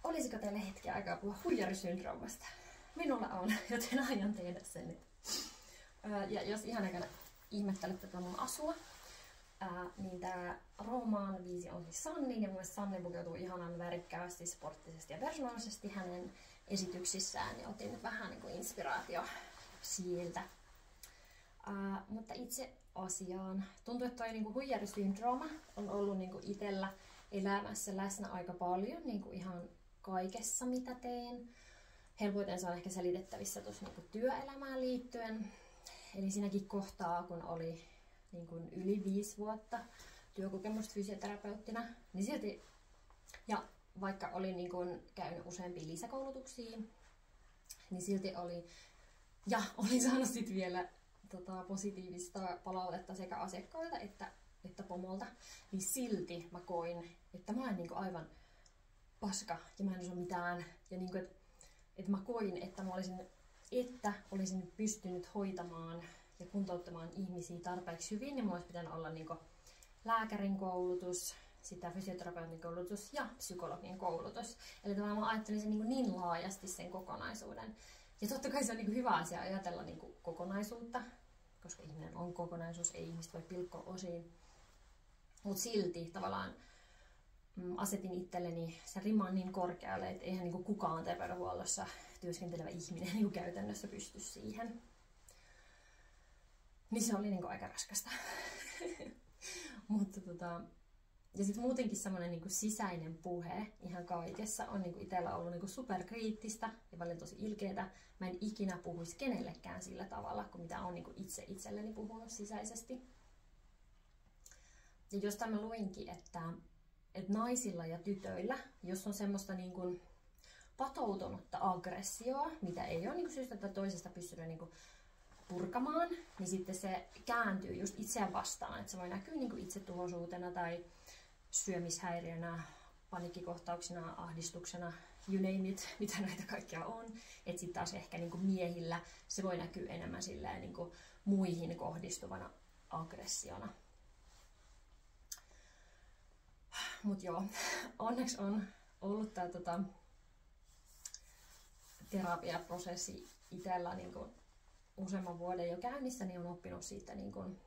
Olisiko teille hetki aikaa puhua huijarisyndroomasta? Minulla on, joten aion tehdä sen nyt. Ja jos ihan aikana ihmettelette tätä mun asua, niin tää Roomaan biisi on siis Sannin, ja mun mielestä Sanni pukeutuu ihanan värikkäästi, sporttisesti ja persoonallisesti hänen esityksissään, ja otin nyt vähän niin kuin inspiraatio sieltä. Mutta itse asiaan tuntuu, että toi niin kuin huijarisyndrooma on ollut niin kuin itsellä elämässä läsnä aika paljon, niin kuin ihan kaikessa mitä teen. Helpoiten se on ehkä selitettävissä tuossa niin kuin työelämään liittyen. Eli siinäkin kohtaa, kun oli niin kuin yli 5 vuotta työkokemusta fysioterapeuttina, niin silti, ja vaikka olin niin kuin käynyt useampia lisäkoulutuksia, niin silti olin saanut sit vielä positiivista palautetta sekä asiakkailta että pomolta, niin silti mä koin, että mä oon niin kuin aivan paska ja mä en osaa mitään. Ja niin kuin, että mä koin, että olisin pystynyt hoitamaan ja kuntouttamaan ihmisiä tarpeeksi hyvin, niin mulla olisi pitänyt olla niin kuin lääkärin koulutus, sitä fysioterapeutin koulutus ja psykologin koulutus. Eli tavallaan mä ajattelin sen niin laajasti sen kokonaisuuden. Ja totta kai se on niin kuin hyvä asia ajatella niin kuin kokonaisuutta, koska ihminen on kokonaisuus, ei ihmistä voi pilkkoa osiin. Mutta silti tavallaan asetin itselleni sen riman niin korkealle, että eihän niin kuin kukaan terveydenhuollossa työskentelevä ihminen niin kuin käytännössä pysty siihen. Niin se oli niin kuin aika raskasta. Mutta ja sitten muutenkin semmoinen niin kuin sisäinen puhe ihan kaikessa on niin kuin itsellä ollut niin kuin superkriittistä ja paljon tosi ilkeetä. Mä en ikinä puhuisi kenellekään sillä tavalla, kuin mitä on niin kuin itse itselleni puhunut sisäisesti. Ja jostain mä luinkin, että naisilla ja tytöillä, jos on semmoista niin kuin patoutunutta aggressioa, mitä ei ole niin kuin syystä tai toisesta pystynyt niin kuin purkamaan, niin sitten se kääntyy just itseään vastaan. Että se voi näkyä niin kuin itsetuhoisuutena tai syömishäiriönä, paniikkikohtauksena, ahdistuksena, you name it, mitä näitä kaikkia on. Että sitten taas ehkä niin kuin miehillä se voi näkyä enemmän silleen niin kuin muihin kohdistuvana aggressiona. Mut joo, onneksi on ollut tää terapiaprosessi itsellä niin kuin useamman vuoden jo käynnissä, niin on oppinut siitä niin kuin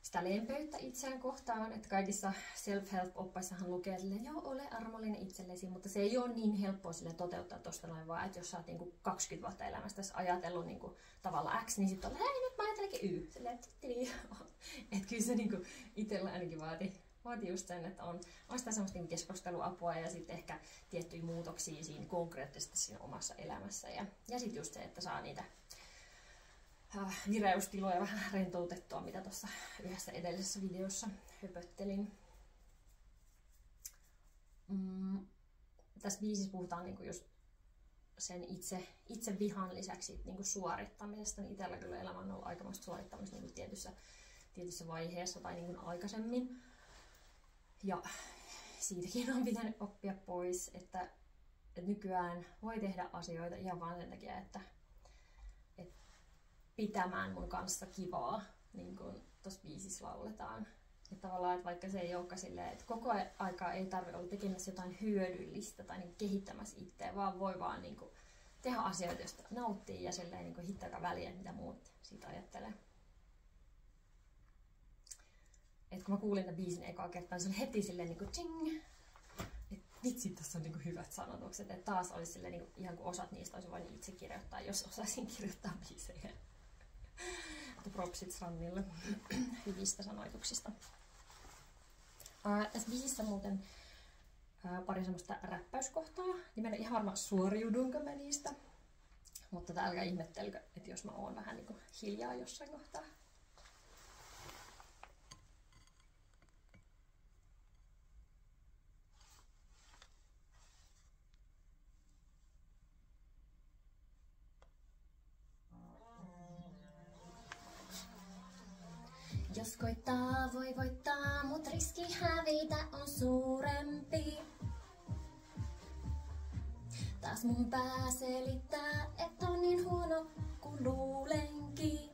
sitä lempeyttä itseään kohtaan, että kaikissa self-help-oppaissahan lukee, että joo, ole armollinen itsellesi, mutta se ei ole niin helppoa sille toteuttaa tosta noin vaan, että jos sä oot niin kuin 20 vuotta elämästä ajatellut niin kuin tavalla X, niin sitten on, hei nyt mä ajattelenkin Y, silleen, että kyllä se niin kuin itsellä ainakin vaati just sen, että on sitä semmoista keskusteluapua ja sitten ehkä tiettyjä muutoksia siinä konkreettisesti siinä omassa elämässä. Ja sitten just se, että saa niitä vireystiloja vähän rentoutettua, mitä tuossa yhdessä edellisessä videossa höpöttelin. Tässä biisissä puhutaan niinku just sen itse vihan lisäksi niinku suorittamisesta. Niin itsellä kyllä elämä on ollut aikamoista suorittamista niinku tietyssä vaiheessa tai niinku aikaisemmin. Ja siitäkin on pitänyt oppia pois, että nykyään voi tehdä asioita ihan vaan sen takia, että pitämään mun kanssa kivaa, niin kuin tuossa biisissä lauletaan. Että tavallaan, että vaikka se ei olekaan silleen, että koko aikaa ei tarvitse olla tekemässä jotain hyödyllistä tai niin kehittämässä itseä, vaan voi vaan niin kuin tehdä asioita, joista nauttii ja silleen niin hittaakaan väliä, mitä muut siitä ajattelee. Et kun mä kuulin tämän biisin ekaa kertaa, niin se oli heti silleen niinku ting! Et vitsi, tässä on niinku hyvät sanotukset. Et taas olisi silleen niinku, ihan kuin osat niistä olisi voinut itse kirjoittaa, jos osaisin kirjoittaa biisejä. Propsit Sannille hyvistä sanoituksista. Tässä biisissä muuten pari semmoista räppäyskohtaa. Niin mä en ihan varma suoriudunko mä niistä. Mutta älkää ihmettelkö, että jos mä oon vähän niinku hiljaa jossain kohtaa. Jos koittaa, voi voittaa, mut riski hävitä on suurempi. Taas mun pää selittää, et on niin huono kuin luulenkin.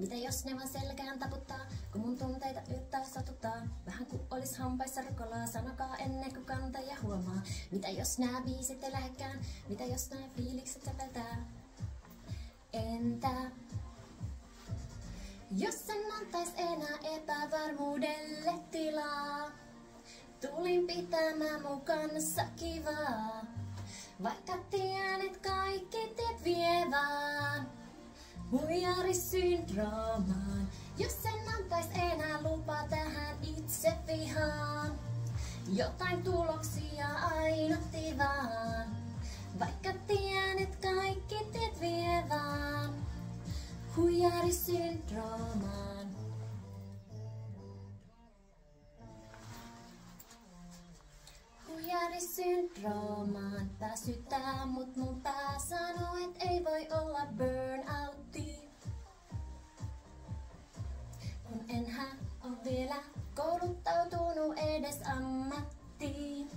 Mitä jos ne vaan selkään taputtaa, kun mun tunteita yrittää satuttaa? Vähän ku olis hampaissa rukolaa, sanokaa ennen kuin kantaja huomaa. Mitä jos nää biisit ei lähekään, mitä jos nää fiilikset säveltää? Entä jos en antais enää epävarmuudelle tilaa? Tulin pitämään mun kanssa kivaa, vaikka tiedän, et kaikki tiet vie vaan huijarisyndroomaan. Jos en antais enää lupaa tähän itse vihaan, jotain tuloksia aina tivaan, vaikka tiedän, et kaikki tiet vie vaan huijarisyndroomaan. Huijarisyndroomaan väsyttää, mut mun pää sanoo, et ei voi olla burnoutti. Kun enhän oo vielä kouluttautunut edes ammattiin.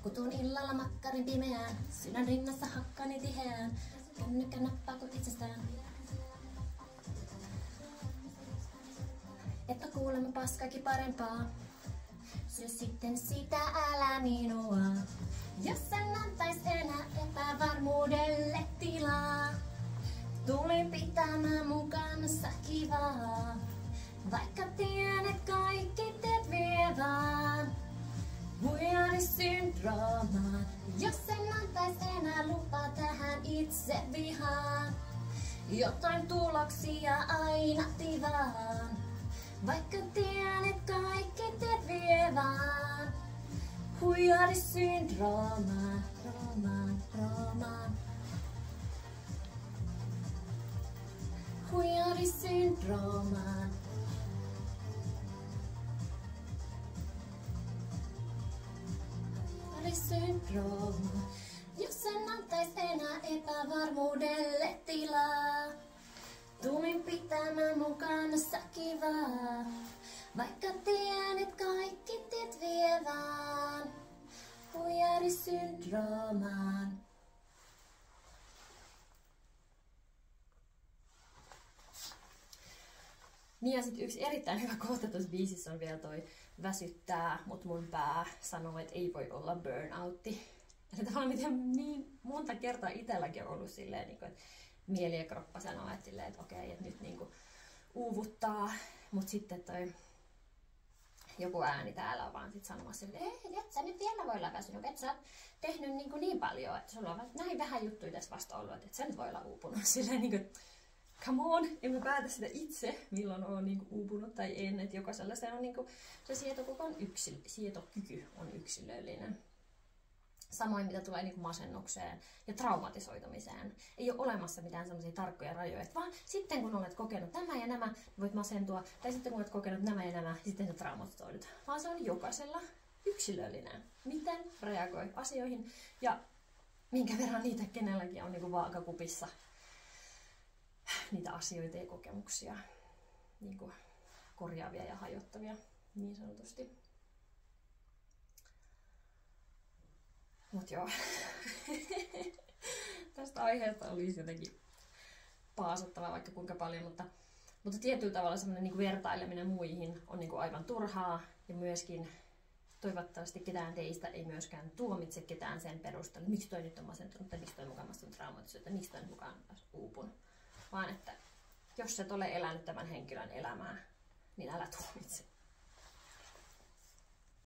Kun tuun illalla makkarin pimeään, sydän rinnassa hakkani tiheään. Kännykkä nappaa kun itsestään. Että kuulemme paskakin parempaa. Se sitten sitä älä minua. Jos en antais enää epävarmuudelle tilaa, tulin pitämään mun kanssa kivaa, vaikka tiedän, et kaikki teet vie vaan huijarisyndroomaan. Jos en antais enää lupaa tähän itse vihaan, jotain tuloksia aina tivaan, vaikka tiedän, et kaikki teet vie vaan huijarisyndroomaan, roomaan. Huijarisyndroomaan. Huijarisyndroomaan. Jos en antais enää epävarmuudelle tilaa, tulin pitämään mun kanssa kivaa, vaikka tiedän, et kaikki tiet vie vaan huijarisyndroomaan. Niin ja sit yksi erittäin hyvä kohta tuossa biisissä on vielä toi väsyttää, mut mun pää sanoo, et ei voi olla burnoutti. Eli tavallaan miten niin monta kertaa itselläkin on ollut silleen, että mieli ja kroppa sanoo, että okei, että nyt niinku uuvuttaa, mut sitten toi joku ääni täällä on vaan sit sanomassa, että et sä nyt vielä voi olla väsynyt, että sä oot tehnyt niin paljon, että sulla on näin vähän juttuja tässä vasta ollut, että sä nyt voi olla uupunut. Silleen niinku, come on, en mä päätä sitä itse, milloin on niinku uupunut tai en, että jokaisella se on niinku, se sietokyky on yksilöllinen. Samoin mitä tulee niin kuin masennukseen ja traumatisoitumiseen. Ei ole olemassa mitään semmoisia tarkkoja rajoja, että vaan sitten kun olet kokenut nämä ja nämä, voit masentua, tai sitten kun olet kokenut nämä ja nämä, sitten sä traumatisoidut. Vaan se on jokaisella yksilöllinen. Miten reagoi asioihin ja minkä verran niitä kenelläkin on niin kuin vaakakupissa niitä asioita ja kokemuksia, niin kuin korjaavia ja hajottavia niin sanotusti. Mut joo, tästä aiheesta olisi jotenkin paasattavaa vaikka kuinka paljon, mutta tietyllä tavalla semmoinen niin vertaileminen muihin on niin aivan turhaa ja myöskin toivottavasti ketään teistä ei myöskään tuomitse ketään sen perusteella, miksi toi nyt on masentunut tai miksi toi mukaan on traumatisoitu, miksi toi mukaan on uupunut, vaan että jos et ole elänyt tämän henkilön elämää, niin älä tuomitse.